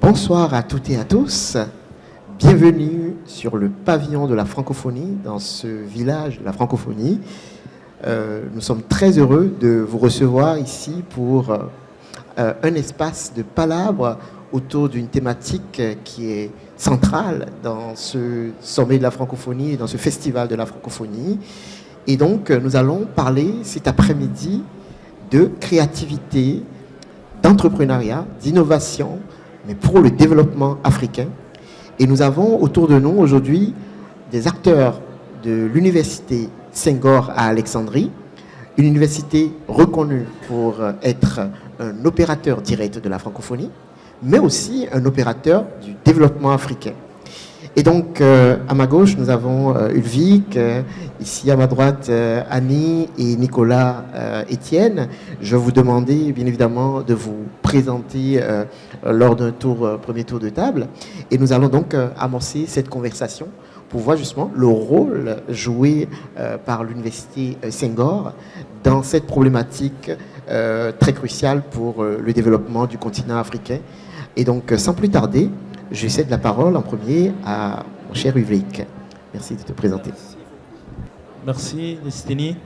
Bonsoir à toutes et à tous. Bienvenue sur le pavillon de la francophonie, dans ce village de la francophonie. Nous sommes très heureux de vous recevoir ici pour un espace de palabres autour d'une thématique qui est centrale dans ce sommet de la francophonie et dans ce festival de la francophonie. Et donc, nous allons parler cet après-midi de créativité, d'entrepreneuriat, d'innovation, mais pour le développement africain. Et nous avons autour de nous aujourd'hui des acteurs de l'université Senghor à Alexandrie, une université reconnue pour être un opérateur direct de la francophonie, mais aussi un opérateur du développement africain. Et donc, à ma gauche, nous avons Ulvik, ici à ma droite, Annie et Nicolas Etienne. Je vais vous demander, bien évidemment, de vous présenter lors d'un premier tour de table. Et nous allons donc amorcer cette conversation pour voir justement le rôle joué par l'université Senghor dans cette problématique très cruciale pour le développement du continent africain. Et donc, sans plus tarder, je cède la parole en premier à mon cher Ulvik. Merci de te présenter. Merci, Destiny.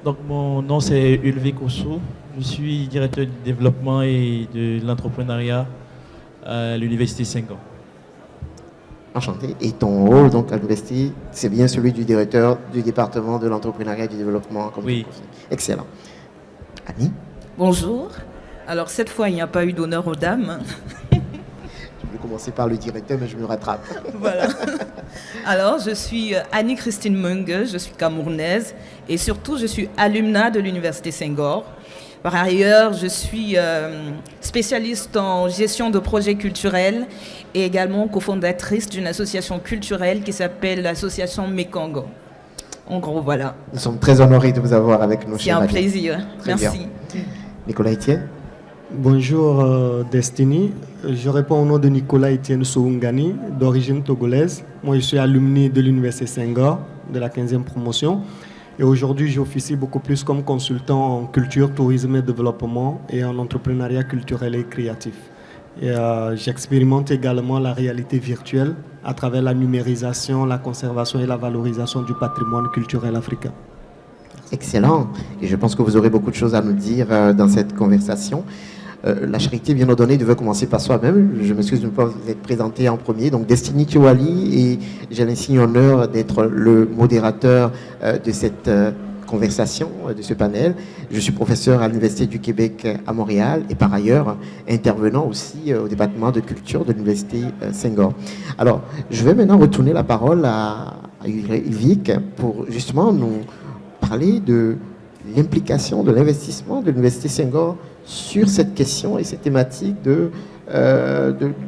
Donc, mon nom, c'est Ulvik Oussou. Je suis directeur du développement et de l'entrepreneuriat à l'université Senghor. Enchanté. Et ton rôle donc, à l'université, c'est bien celui du directeur du département de l'entrepreneuriat et du développement. Comme oui. Excellent. Annie? Bonjour. Alors, cette fois, il n'y a pas eu d'honneur aux dames. Je vais commencer par le directeur, mais je me rattrape. Voilà. Alors, je suis Annie-Christine Mungue, je suis camerounaise et surtout, je suis alumna de l'université Senghor. Par ailleurs, je suis spécialiste en gestion de projets culturels et également cofondatrice d'une association culturelle qui s'appelle l'association Mekongo. En gros, voilà. Nous sommes très honorés de vous avoir avec nous. C'est un plaisir. Très Merci. Bien. Nicolas Etienne. Bonjour Destiny, je réponds au nom de Nicolas Etienne Soungani, d'origine togolaise. Moi je suis alumni de l'université Senghor, de la 15e promotion. Et aujourd'hui j'officie beaucoup plus comme consultant en culture, tourisme et développement et en entrepreneuriat culturel et créatif. Et j'expérimente également la réalité virtuelle à travers la numérisation, la conservation et la valorisation du patrimoine culturel africain. Excellent. Et je pense que vous aurez beaucoup de choses à nous dire dans cette conversation. La charité bien ordonnée devait commencer par soi-même. Je m'excuse de ne pas vous être présenté en premier. Donc, Destiny Kiwali, et j'ai l'insigne honneur d'être le modérateur de cette conversation, de ce panel. Je suis professeur à l'Université du Québec à Montréal et par ailleurs intervenant aussi au département de culture de l'Université Senghor. Alors, je vais maintenant retourner la parole à Ulvik pour justement nous parler de l'implication de l'investissement de l'Université Senghor sur cette question et cette thématique de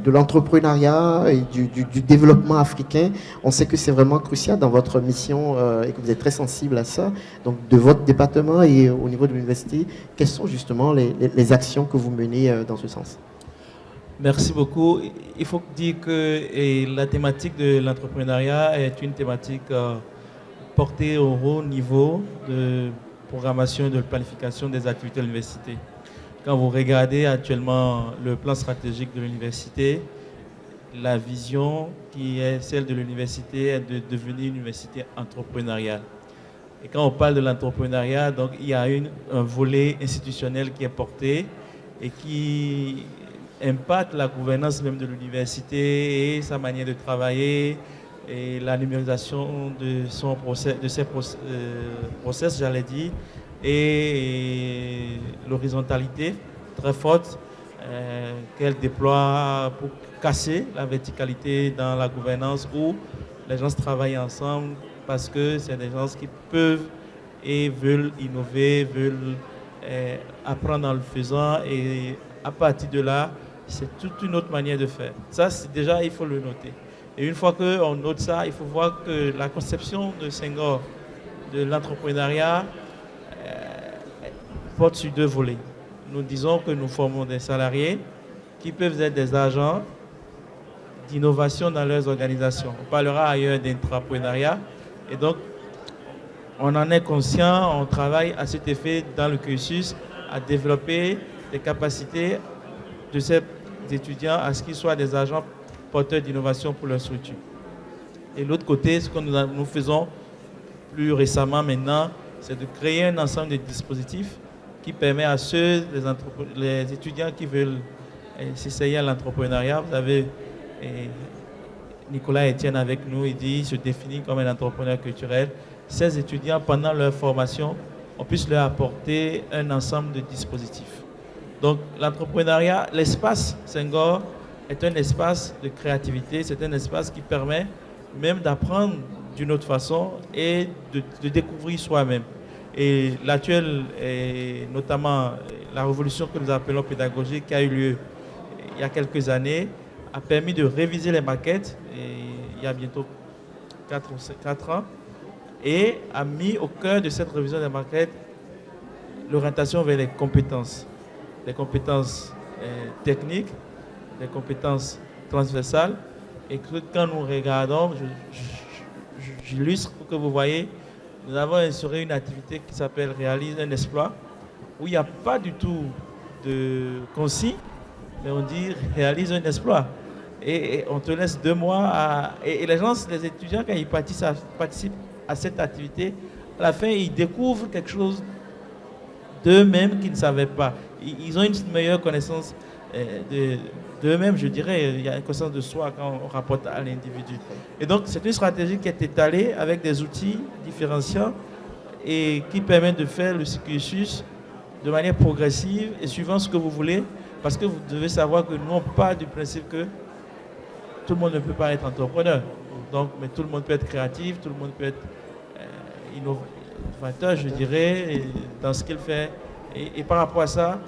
l'entrepreneuriat et du développement africain. On sait que c'est vraiment crucial dans votre mission et que vous êtes très sensible à ça. Donc, de votre département et au niveau de l'université, quelles sont justement les actions que vous menez dans ce sens? Merci beaucoup. Il faut dire que la thématique de l'entrepreneuriat est une thématique portée au haut niveau de programmation et de planification des activités de l'université. Quand vous regardez actuellement le plan stratégique de l'université, la vision qui est celle de l'université est de devenir une université entrepreneuriale. Et quand on parle de l'entrepreneuriat, donc il y a un volet institutionnel qui est porté et qui impacte la gouvernance même de l'université et sa manière de travailler et la numérisation de son process, de ses process, j'allais dire, et l'horizontalité très forte qu'elle déploie pour casser la verticalité dans la gouvernance où les gens travaillent ensemble parce que c'est des gens qui peuvent et veulent innover, veulent apprendre en le faisant, et à partir de là, c'est toute une autre manière de faire. Ça, déjà, il faut le noter. Et une fois qu'on note ça, il faut voir que la conception de Senghor de l'entrepreneuriat porte sur 2 volets. Nous disons que nous formons des salariés qui peuvent être des agents d'innovation dans leurs organisations. On parlera ailleurs d'entrepreneuriat. Et donc, on en est conscient, on travaille à cet effet dans le cursus à développer des capacités de ces étudiants à ce qu'ils soient des agents porteurs d'innovation pour leur structure. Et l'autre côté, ce que nous faisons plus récemment maintenant, c'est de créer un ensemble de dispositifs qui permet à ceux, les étudiants qui veulent s'essayer à l'entrepreneuriat. Vous avez Nicolas Etienne avec nous, il se définit comme un entrepreneur culturel. Ces étudiants, pendant leur formation, on puisse leur apporter un ensemble de dispositifs. Donc l'entrepreneuriat, l'espace Senghor est un espace de créativité, c'est un espace qui permet même d'apprendre d'une autre façon et de découvrir soi-même. Et l'actuel, notamment la révolution que nous appelons pédagogique, qui a eu lieu il y a quelques années, a permis de réviser les maquettes, il y a bientôt 4 ans, et a mis au cœur de cette révision des maquettes l'orientation vers les compétences techniques, les compétences transversales, et que quand nous regardons, j'illustre pour que vous voyez, nous avons instauré une activité qui s'appelle Réalise un exploit, où il n'y a pas du tout de consigne, mais on dit réalise un exploit. Et on te laisse 2 mois et les gens, les étudiants, quand ils participent à cette activité, à la fin, ils découvrent quelque chose d'eux-mêmes qu'ils ne savaient pas. Ils ont une meilleure connaissance d'eux-mêmes, je dirais. Il y a une connaissance de soi quand on rapporte à l'individu. Et donc, c'est une stratégie qui est étalée avec des outils différenciants et qui permet de faire le cursus de manière progressive et suivant ce que vous voulez. Parce que vous devez savoir que nous, on part du principe que tout le monde ne peut pas être entrepreneur. Donc, mais tout le monde peut être créatif, tout le monde peut être innovateur, je dirais, dans ce qu'il fait. Et par rapport à ça,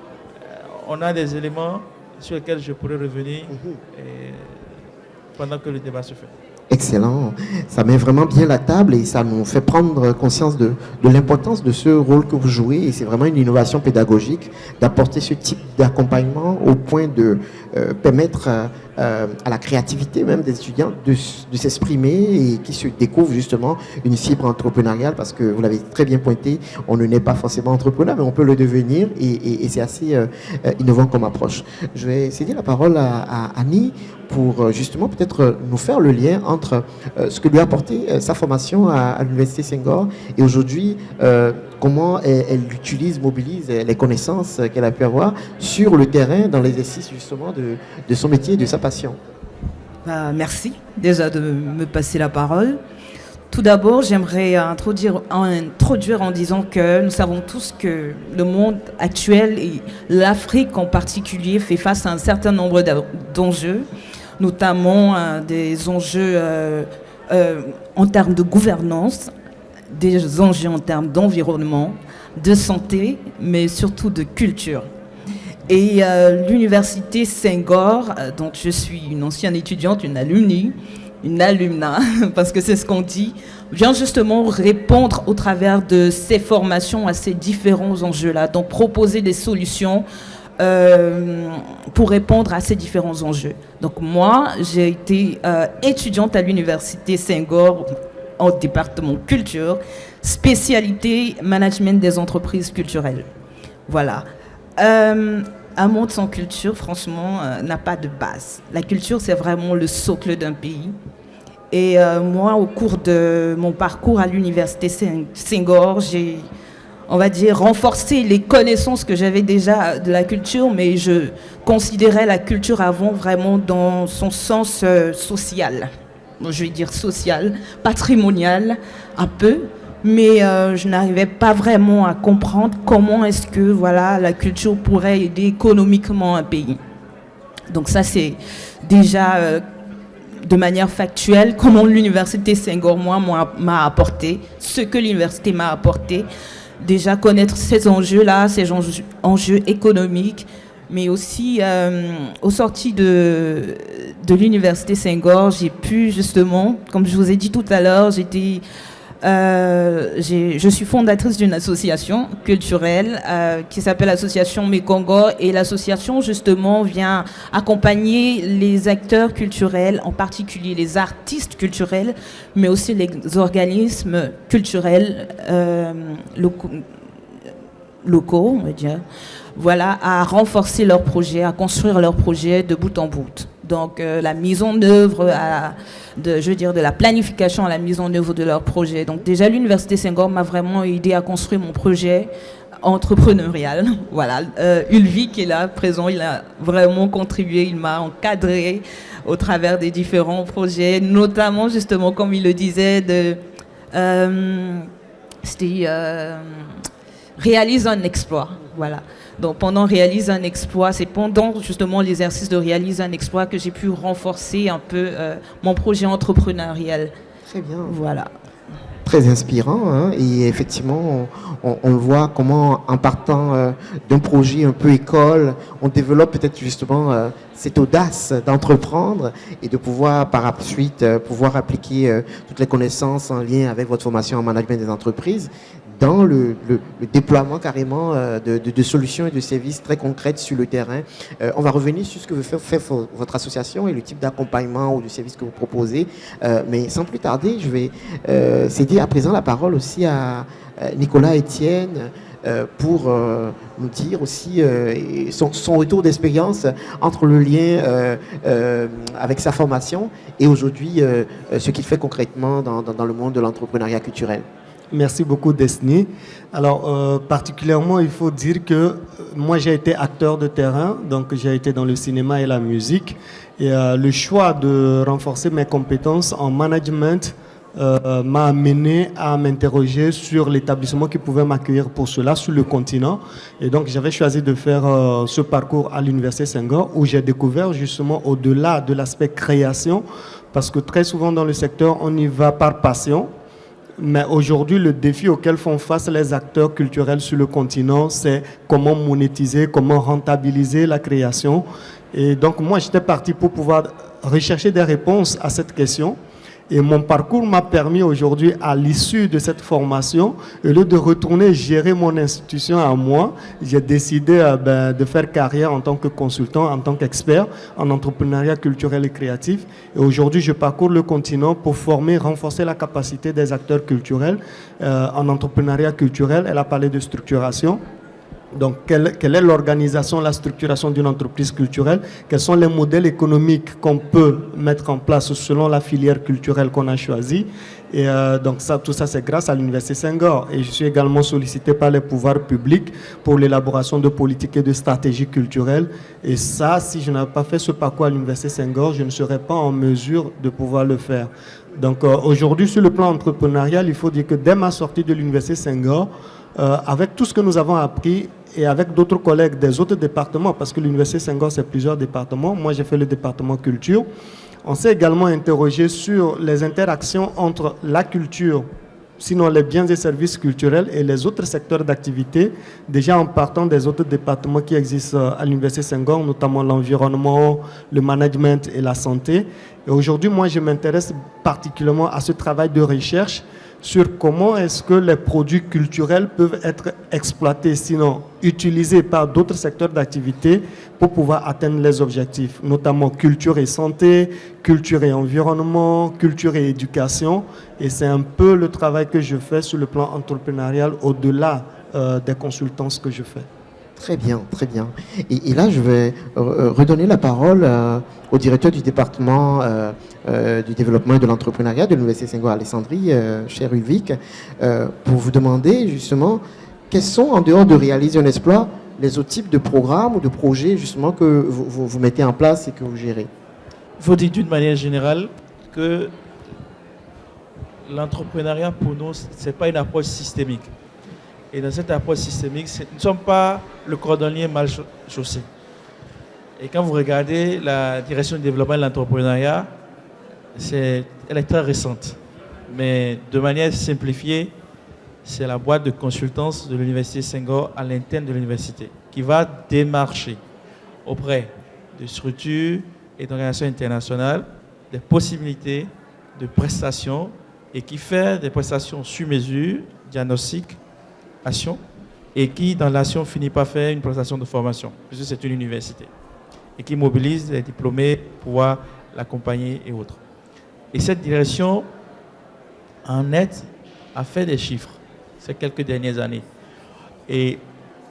on a des éléments sur lesquels je pourrais revenir pendant que le débat se fait. Excellent. Ça met vraiment bien la table et ça nous fait prendre conscience de l'importance de ce rôle que vous jouez. Et c'est vraiment une innovation pédagogique d'apporter ce type d'accompagnement au point de permettre à la créativité même des étudiants de s'exprimer et qui se découvrent justement une fibre entrepreneuriale parce que vous l'avez très bien pointé, on ne naît pas forcément entrepreneur mais on peut le devenir et c'est assez innovant comme approche. Je vais céder la parole à Annie pour justement peut-être nous faire le lien entre ce que lui a apporté sa formation à l'Université Senghor et aujourd'hui comment elle utilise, mobilise les connaissances qu'elle a pu avoir sur le terrain dans l'exercice justement de son métier et de sa passion. Merci déjà de me passer la parole. Tout d'abord, j'aimerais introduire en disant que nous savons tous que le monde actuel et l'Afrique en particulier fait face à un certain nombre d'enjeux, notamment des enjeux en termes de gouvernance, des enjeux en termes d'environnement, de santé, mais surtout de culture. Et l'université Senghor, dont je suis une ancienne étudiante, une alumna, parce que c'est ce qu'on dit, vient justement répondre au travers de ces formations à ces différents enjeux-là, donc proposer des solutions pour répondre à ces différents enjeux. Donc moi, j'ai été étudiante à l'université Senghor au département culture, spécialité management des entreprises culturelles. Voilà. Un monde sans culture, franchement, n'a pas de base. La culture, c'est vraiment le socle d'un pays. Et moi, au cours de mon parcours à l'université Senghor, j'ai, on va dire, renforcé les connaissances que j'avais déjà de la culture, mais je considérais la culture avant vraiment dans son sens social. Je vais dire social, patrimonial, un peu. Mais je n'arrivais pas vraiment à comprendre comment est-ce que la culture pourrait aider économiquement un pays. Donc ça, c'est déjà de manière factuelle comment l'université Senghor, m'a apporté, ce que l'université m'a apporté. Déjà connaître ces enjeux-là, ces enjeux économiques, mais aussi au sorti de l'université Senghor, j'ai pu justement, comme je vous ai dit tout à l'heure, je suis fondatrice d'une association culturelle qui s'appelle l'association Mekongor, et l'association justement vient accompagner les acteurs culturels, en particulier les artistes culturels, mais aussi les organismes culturels locaux, on va dire, voilà, à renforcer leurs projets, à construire leurs projets de bout en bout. Donc la mise en œuvre, de la planification à la mise en œuvre de leurs projets. Donc déjà l'Université Senghor m'a vraiment aidé à construire mon projet entrepreneurial. Voilà, Ulvi qui est là présent, il a vraiment contribué, il m'a encadré au travers des différents projets, notamment justement comme il le disait, réalise un exploit. Voilà. Donc pendant Réalise un exploit, c'est pendant justement l'exercice de Réalise un exploit que j'ai pu renforcer un peu mon projet entrepreneurial. Très bien. Voilà. Très inspirant, hein, et effectivement on voit comment en partant d'un projet un peu école, on développe peut-être justement cette audace d'entreprendre et de pouvoir par la suite pouvoir appliquer toutes les connaissances en lien avec votre formation en management des entreprises dans le déploiement carrément de solutions et de services très concrètes sur le terrain. On va revenir sur ce que veut faire votre association et le type d'accompagnement ou de service que vous proposez. Mais sans plus tarder, je vais céder à présent la parole aussi à Nicolas Etienne pour nous dire aussi son retour d'expérience entre le lien avec sa formation et aujourd'hui ce qu'il fait concrètement dans le monde de l'entrepreneuriat culturel. Merci beaucoup, Destiny. Alors, particulièrement, il faut dire que moi, j'ai été acteur de terrain, donc j'ai été dans le cinéma et la musique. Et le choix de renforcer mes compétences en management m'a amené à m'interroger sur l'établissement qui pouvait m'accueillir pour cela sur le continent. Et donc, j'avais choisi de faire ce parcours à l'Université Senghor, où j'ai découvert justement au-delà de l'aspect création, parce que très souvent dans le secteur, on y va par passion. Mais aujourd'hui, le défi auquel font face les acteurs culturels sur le continent, c'est comment monétiser, comment rentabiliser la création. Et donc, moi, j'étais parti pour pouvoir rechercher des réponses à cette question. Et mon parcours m'a permis aujourd'hui, à l'issue de cette formation, au lieu de retourner gérer mon institution à moi, j'ai décidé de faire carrière en tant que consultant, en tant qu'expert en entrepreneuriat culturel et créatif. Et aujourd'hui, je parcours le continent pour former, renforcer la capacité des acteurs culturels en entrepreneuriat culturel. Elle a parlé de structuration. Donc, quelle est l'organisation, la structuration d'une entreprise culturelle? Quels sont les modèles économiques qu'on peut mettre en place selon la filière culturelle qu'on a choisie? Et donc, tout ça, c'est grâce à l'Université Senghor. Et je suis également sollicité par les pouvoirs publics pour l'élaboration de politiques et de stratégies culturelles. Et ça, si je n'avais pas fait ce parcours à l'Université Senghor, je ne serais pas en mesure de pouvoir le faire. Donc, aujourd'hui, sur le plan entrepreneurial, il faut dire que dès ma sortie de l'Université Senghor, avec tout ce que nous avons appris et avec d'autres collègues des autres départements, parce que l'Université Senghor, c'est plusieurs départements. Moi, j'ai fait le département culture. On s'est également interrogé sur les interactions entre la culture, sinon les biens et services culturels, et les autres secteurs d'activité, déjà en partant des autres départements qui existent à l'Université Senghor, notamment l'environnement, le management et la santé. Et aujourd'hui, moi, je m'intéresse particulièrement à ce travail de recherche sur comment est-ce que les produits culturels peuvent être exploités, sinon utilisés par d'autres secteurs d'activité pour pouvoir atteindre les objectifs, notamment culture et santé, culture et environnement, culture et éducation. Et c'est un peu le travail que je fais sur le plan entrepreneurial au-delà des consultances que je fais. Très bien, très bien. Et là, je vais redonner la parole au directeur du département du développement et de l'entrepreneuriat de l'Université Senghor Alessandrie, cher Ulvic, pour vous demander justement quels sont, en dehors de réaliser un exploit, les autres types de programmes ou de projets justement que vous mettez en place et que vous gérez. Il faut dire d'une manière générale que l'entrepreneuriat pour nous, ce n'est pas une approche systémique. Et dans cette approche systémique, nous ne sommes pas le cordonnier mal chaussé. Et quand vous regardez la direction du développement de l'entrepreneuriat, elle est très récente. Mais de manière simplifiée, c'est la boîte de consultance de l'Université Senghor à l'interne de l'université qui va démarcher auprès de structures et d'organisations internationales des possibilités de prestations et qui fait des prestations sur mesure, diagnostic, action, et qui, dans l'action, finit par faire une prestation de formation, puisque c'est une université, et qui mobilise les diplômés pour pouvoir l'accompagner et autres. Et cette direction, en net, a fait des chiffres ces quelques dernières années. Et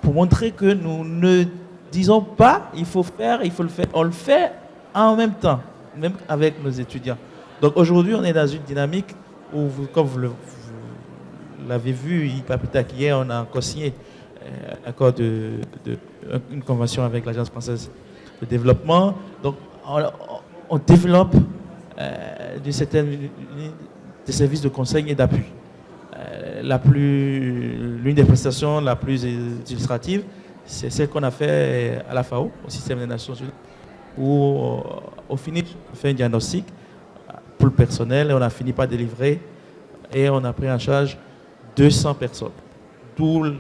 pour montrer que nous ne disons pas, il faut faire, il faut le faire, on le fait en même temps, même avec nos étudiants. Donc aujourd'hui, on est dans une dynamique où, comme vous l'avez vu, pas plus tard qu'hier, on a encore signé une convention avec l'Agence française de développement. Donc on développe des services de conseil et d'appui. L'une des prestations la plus illustrative, c'est celle qu'on a fait à la FAO, au système des Nations Unies, où au finish, on fait un diagnostic pour le personnel et on a fini par délivrer et on a pris en charge 200 personnes. Tous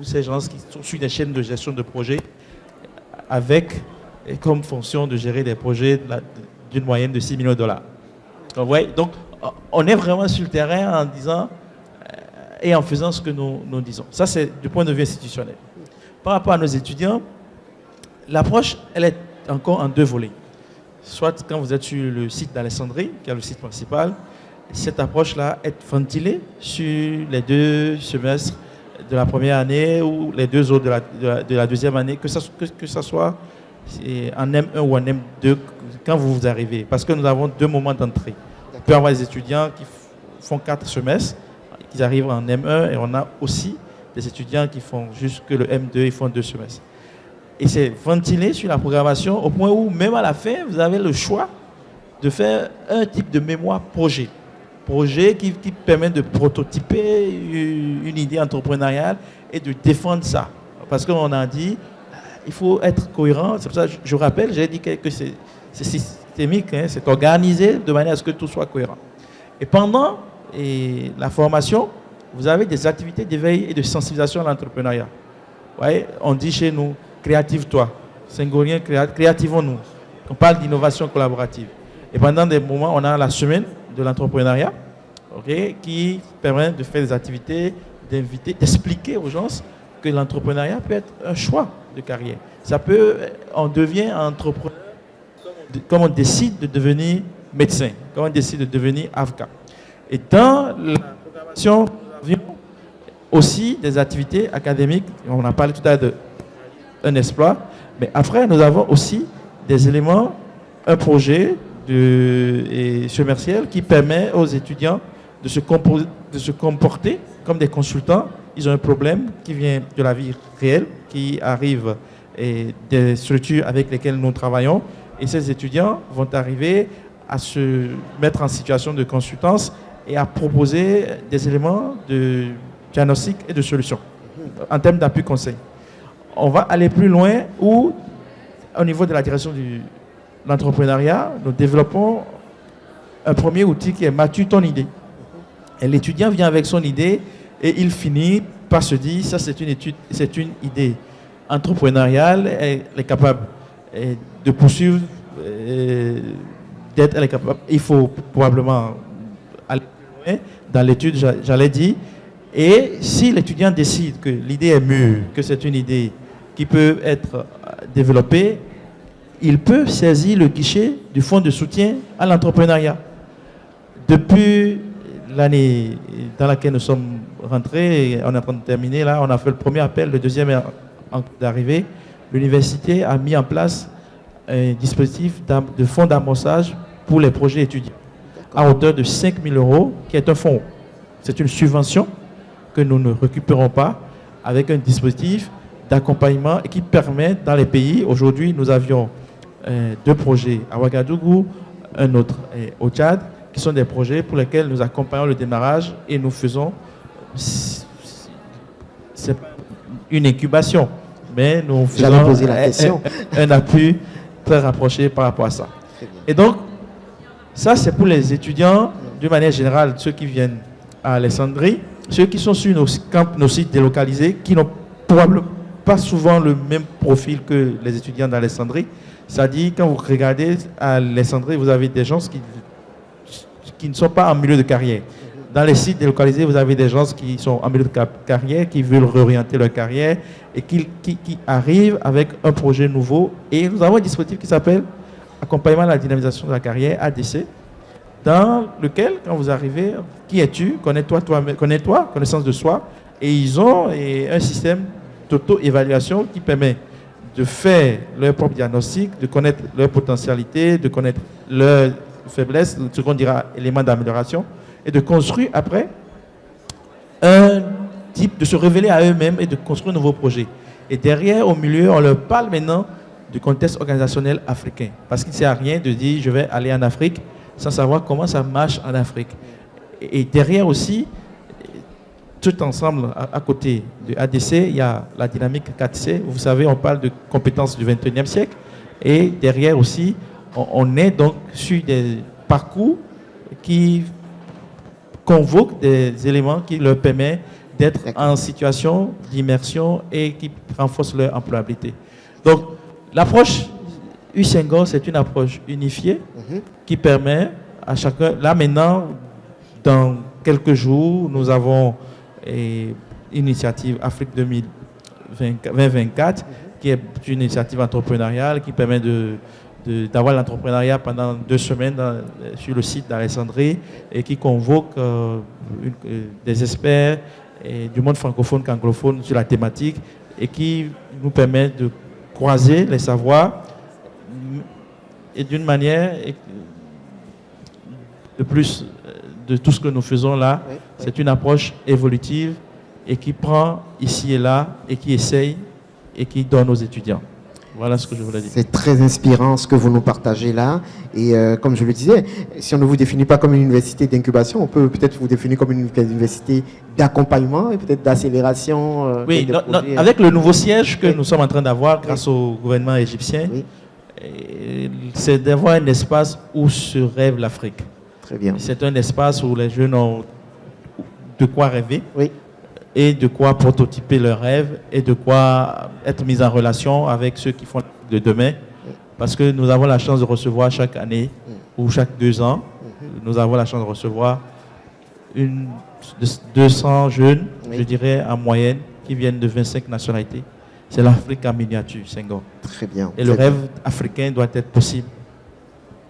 ces gens qui sont sur des chaînes de gestion de projets avec comme fonction de gérer des projets d'une moyenne de 6 millions de dollars. Donc, on est vraiment sur le terrain en disant et en faisant ce que nous disons. Ça, c'est du point de vue institutionnel. Par rapport à nos étudiants, l'approche, elle est encore en deux volets. Soit quand vous êtes sur le site d'Alessandrie, qui est le site principal, cette approche-là est ventilée sur les 2 semestres de la première année ou les 2 autres de la deuxième année, que ça soit en M1 ou en M2 quand vous arrivez. Parce que nous avons 2 moments d'entrée. On peut avoir des étudiants qui font 4 semestres, qui arrivent en M1, et on a aussi des étudiants qui font jusque le M2, ils font 2 semestres. Et c'est ventilé sur la programmation au point où, même à la fin, vous avez le choix de faire un type de mémoire projet. Projet qui permet de prototyper une idée entrepreneuriale et de défendre ça. Parce qu'on a dit, il faut être cohérent. C'est pour ça que je rappelle, j'ai dit que c'est systémique, hein, c'est organisé de manière à ce que tout soit cohérent. Et pendant la formation, vous avez des activités d'éveil et de sensibilisation à l'entrepreneuriat. Ouais, on dit chez nous, créative-toi. Senghorien, créativons-nous. On parle d'innovation collaborative. Et pendant des moments, on a la semaine de l'entrepreneuriat, qui permet de faire des activités, d'inviter, d'expliquer aux gens que l'entrepreneuriat peut être un choix de carrière. On devient entrepreneur comme on décide de devenir médecin, comme on décide de devenir avocat. Et dans la programmation, nous avions aussi des activités académiques. On a parlé tout à l'heure d'un exploit, mais après, nous avons aussi des éléments, un projet commercial qui permet aux étudiants de se comporter comme des consultants. Ils ont un problème qui vient de la vie réelle, qui arrive des structures avec lesquelles nous travaillons. Et ces étudiants vont arriver à se mettre en situation de consultance et à proposer des éléments de diagnostic et de solutions en termes d'appui conseil. On va aller plus loin où, au niveau de la direction de l'entrepreneuriat, nous développons un premier outil qui est Mature ton idée. Et l'étudiant vient avec son idée et il finit par se dire, ça c'est une idée entrepreneuriale, elle est capable de poursuivre, elle est capable. Il faut probablement aller plus loin dans l'étude, j'allais dire. Et si l'étudiant décide que l'idée est mûre, que c'est une idée qui peut être développée, il peut saisir le guichet du fonds de soutien à l'entrepreneuriat. Depuis l'année dans laquelle nous sommes rentrés, et on est en train de terminer là, on a fait le premier appel, le deuxième est en d'arrivée. L'université a mis en place un dispositif de fonds d'amorçage pour les projets étudiants à hauteur de 5 000 €, qui est un fonds. C'est une subvention que nous ne récupérons pas, avec un dispositif d'accompagnement et qui permet dans les pays. Aujourd'hui, nous avions 2 projets à Ouagadougou, un autre au Tchad, qui sont des projets pour lesquels nous accompagnons le démarrage et nous faisons, c'est une incubation, mais nous faisons un appui très rapproché par rapport à ça. Et donc, ça c'est pour les étudiants, d'une manière générale, ceux qui viennent à Alessandrie, ceux qui sont sur nos sites délocalisés, qui n'ont probablement pas souvent le même profil que les étudiants d'Alexandrie. C'est-à-dire, quand vous regardez à Alexandrie, vous avez des gens qui ne sont pas en milieu de carrière. Dans les sites délocalisés, vous avez des gens qui sont en milieu de carrière, qui veulent réorienter leur carrière et qui arrivent avec un projet nouveau. Et nous avons un dispositif qui s'appelle Accompagnement à la dynamisation de la carrière, ADC, dans lequel, quand vous arrivez, qui es-tu? Connais-toi, connaissance de soi. Et ils ont un système d'auto-évaluation qui permet de faire leur propre diagnostic, de connaître leur potentialité, de connaître leurs faiblesses, ce qu'on dira éléments d'amélioration, et de construire après un type, de se révéler à eux-mêmes et de construire un nouveau projet. Et derrière, au milieu, on leur parle maintenant du contexte organisationnel africain. Parce qu'il ne sert à rien de dire je vais aller en Afrique sans savoir comment ça marche en Afrique. Et derrière aussi, tout ensemble, à côté de ADC, il y a la dynamique 4C. Vous savez, on parle de compétences du 21e siècle. Et derrière aussi, on est donc sur des parcours qui convoquent des éléments qui leur permettent d'être en situation d'immersion et qui renforcent leur employabilité. Donc, l'approche U-Senghor, c'est une approche unifiée qui permet à chacun... Là, maintenant, dans quelques jours, nous avons une initiative Afrique 2024 qui est une initiative entrepreneuriale qui permet d'avoir l'entrepreneuriat pendant 2 semaines sur le site d'Alexandrie et qui convoque des experts du monde francophone qu'anglophone sur la thématique et qui nous permet de croiser les savoirs et d'une manière de plus de tout ce que nous faisons là. C'est une approche évolutive et qui prend ici et là et qui essaye et qui donne aux étudiants. Voilà ce que je voulais dire. C'est très inspirant ce que vous nous partagez là. Et comme je le disais, si on ne vous définit pas comme une université d'incubation, on peut peut-être vous définir comme une université d'accompagnement et peut-être d'accélération. Oui, avec le nouveau siège que nous sommes en train d'avoir grâce au gouvernement égyptien, c'est d'avoir un espace où se rêve l'Afrique. Très bien. C'est un espace où les jeunes ont de quoi rêver. Oui. Et de quoi prototyper leurs rêves et de quoi être mis en relation avec ceux qui font de demain. Parce que nous avons la chance de recevoir chaque année ou chaque 2 ans, nous avons la chance de recevoir 200 jeunes, je dirais en moyenne, qui viennent de 25 nationalités. C'est l'Afrique en miniature, Senghor. Très bien. Et le rêve africain doit être possible.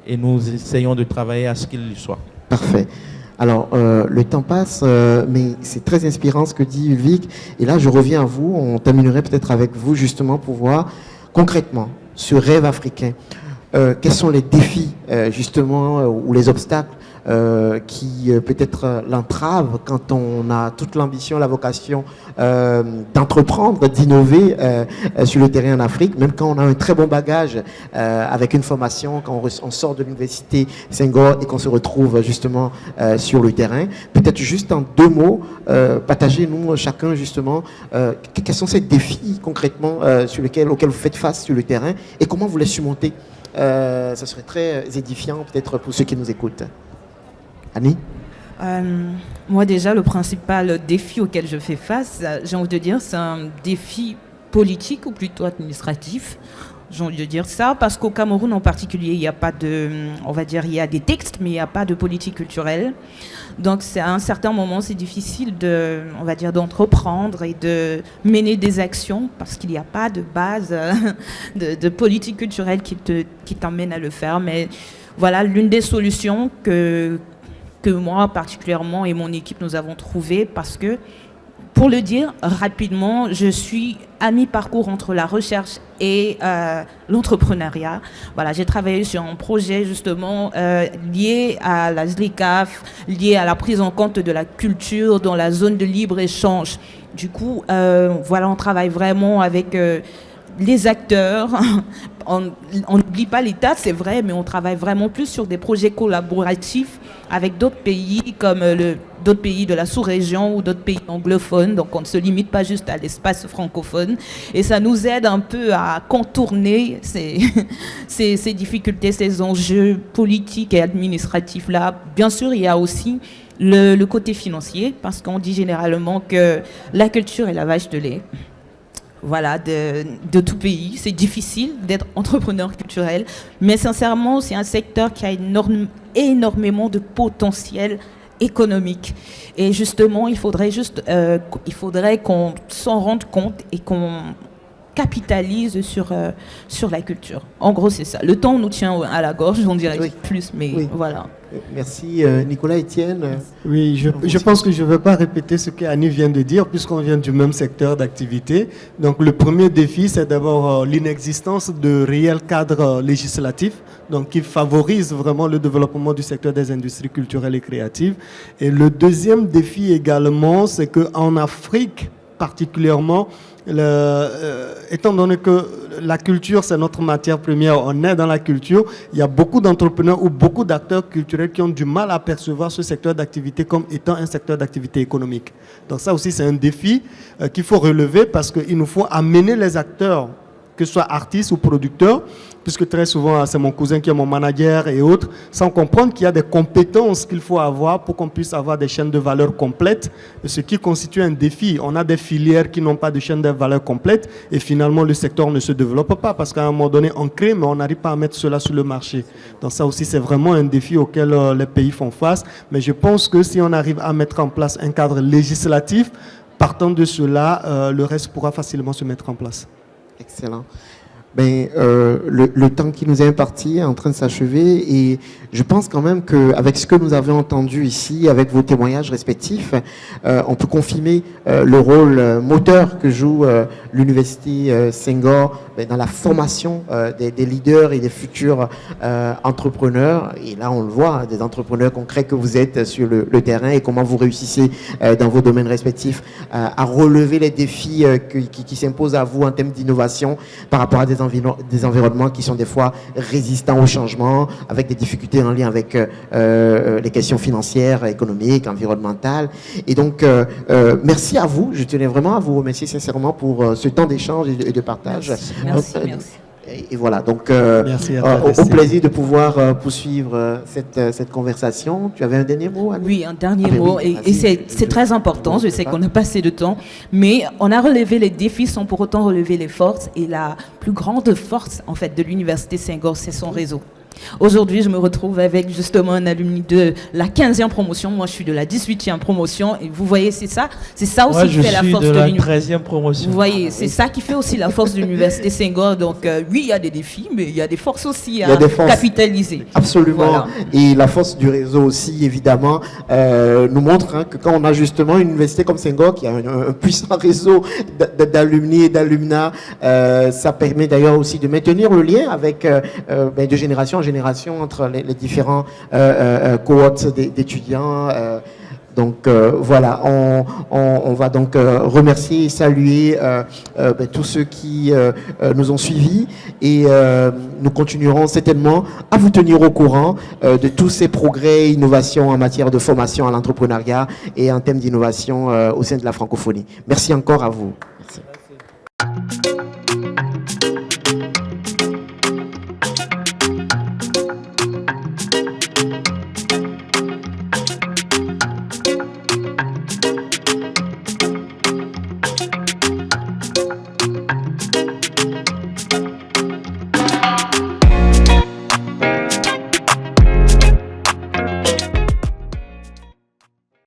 Et nous essayons de travailler à ce qu'il le soit. Parfait. Alors, le temps passe, mais c'est très inspirant ce que dit Ulvik. Et là, je reviens à vous. On terminerait peut-être avec vous, justement, pour voir concrètement ce rêve africain. Quels sont les défis, justement, ou les obstacles qui peut-être l'entravent quand on a toute l'ambition, la vocation d'entreprendre, d'innover sur le terrain en Afrique, même quand on a un très bon bagage avec une formation, quand on sort de l'université Senghor et qu'on se retrouve justement sur le terrain. Peut-être juste en 2 mots, partagez-nous chacun justement quels sont ces défis concrètement auxquels vous faites face sur le terrain et comment vous les surmontez. Ça serait très édifiant peut-être pour ceux qui nous écoutent. Annie? Moi déjà, le principal défi auquel je fais face, j'ai envie de dire, c'est un défi politique ou plutôt administratif. J'ai envie de dire ça parce qu'au Cameroun en particulier, il n'y a pas on va dire, il y a des textes, mais il n'y a pas de politique culturelle. Donc à un certain moment, c'est difficile on va dire, d'entreprendre et de mener des actions parce qu'il n'y a pas de base de politique culturelle qui t'emmène à le faire. Mais voilà, l'une des solutions que moi particulièrement et mon équipe nous avons trouvées parce que, pour le dire rapidement, je suis à mi-parcours entre la recherche et l'entrepreneuriat. Voilà, j'ai travaillé sur un projet justement lié à la ZLECAf, lié à la prise en compte de la culture dans la zone de libre-échange. Du coup, voilà, on travaille vraiment avec les acteurs. On n'oublie pas l'État, c'est vrai, mais on travaille vraiment plus sur des projets collaboratifs avec d'autres pays comme d'autres pays de la sous-région ou d'autres pays anglophones. Donc on ne se limite pas juste à l'espace francophone. Et ça nous aide un peu à contourner ces difficultés, ces enjeux politiques et administratifs-là. Bien sûr, il y a aussi le côté financier, parce qu'on dit généralement que la culture est la vache de lait. voilà, de tout pays. C'est difficile d'être entrepreneur culturel, mais sincèrement, c'est un secteur qui a énormément de potentiel économique. Et justement, il faudrait qu'on s'en rende compte et qu'on capitalise sur la culture. En gros, c'est ça. Le temps nous tient à la gorge, on dirait plus, mais voilà. Merci. Nicolas, Étienne. Oui, je pense que je ne vais pas répéter ce qu'Annie vient de dire, puisqu'on vient du même secteur d'activité. Donc, le premier défi, c'est d'abord l'inexistence de réels cadres législatifs, donc qui favorisent vraiment le développement du secteur des industries culturelles et créatives. Et le deuxième défi également, c'est qu'en Afrique, particulièrement, étant donné que la culture, c'est notre matière première, on est dans la culture, il y a beaucoup d'entrepreneurs ou beaucoup d'acteurs culturels qui ont du mal à percevoir ce secteur d'activité comme étant un secteur d'activité économique. Donc ça aussi, c'est un défi qu'il faut relever parce qu'il nous faut amener les acteurs, que ce soit artistes ou producteurs, puisque très souvent, c'est mon cousin qui est mon manager et autres, sans comprendre qu'il y a des compétences qu'il faut avoir pour qu'on puisse avoir des chaînes de valeur complètes, ce qui constitue un défi. On a des filières qui n'ont pas de chaîne de valeur complète et finalement, le secteur ne se développe pas parce qu'à un moment donné, on crée, mais on n'arrive pas à mettre cela sur le marché. Donc ça aussi, c'est vraiment un défi auquel les pays font face. Mais je pense que si on arrive à mettre en place un cadre législatif, partant de cela, le reste pourra facilement se mettre en place. Excellent. Le temps qui nous est imparti est en train de s'achever et je pense quand même qu'avec ce que nous avons entendu ici, avec vos témoignages respectifs, on peut confirmer le rôle moteur que joue l'Université Senghor dans la formation des leaders et des futurs entrepreneurs. Et là, on le voit, des entrepreneurs concrets que vous êtes sur le terrain et comment vous réussissez dans vos domaines respectifs à relever les défis qui s'imposent à vous en termes d'innovation par rapport à des environnements qui sont des fois résistants au changement, avec des difficultés en lien avec les questions financières, économiques, environnementales. Et donc, merci à vous. Je tenais vraiment à vous remercier sincèrement pour ce temps d'échange et de partage. Merci. Et voilà, donc merci au plaisir de pouvoir poursuivre cette conversation. Tu avais un dernier mot, Annie? Oui, un dernier mot, et c'est très important, je sais qu'on a passé de temps, mais on a relevé les défis sans pour autant relever les forces, et la plus grande force en fait de l'Université Senghor, c'est son réseau. Aujourd'hui, je me retrouve avec justement un alumni de la 15e promotion. Moi, je suis de la 18e promotion. Et vous voyez, c'est ça aussi qui fait la force de l'université. Je suis de la 13e promotion. Vous voyez, c'est ça qui fait aussi la force de l'Université Senghor. Donc, oui, il y a des défis, mais il y a des forces aussi à capitaliser. Absolument. Voilà. Et la force du réseau aussi, évidemment, nous montre que quand on a justement une université comme Senghor, qui a un puissant réseau d'alumni et d'alumnats, ça permet d'ailleurs aussi de maintenir le lien avec de génération en génération entre les différents cohortes d'étudiants. Donc voilà, on va donc remercier et saluer tous ceux qui nous ont suivis et nous continuerons certainement à vous tenir au courant de tous ces progrès et innovations en matière de formation à l'entrepreneuriat et en termes d'innovation au sein de la francophonie. Merci encore à vous.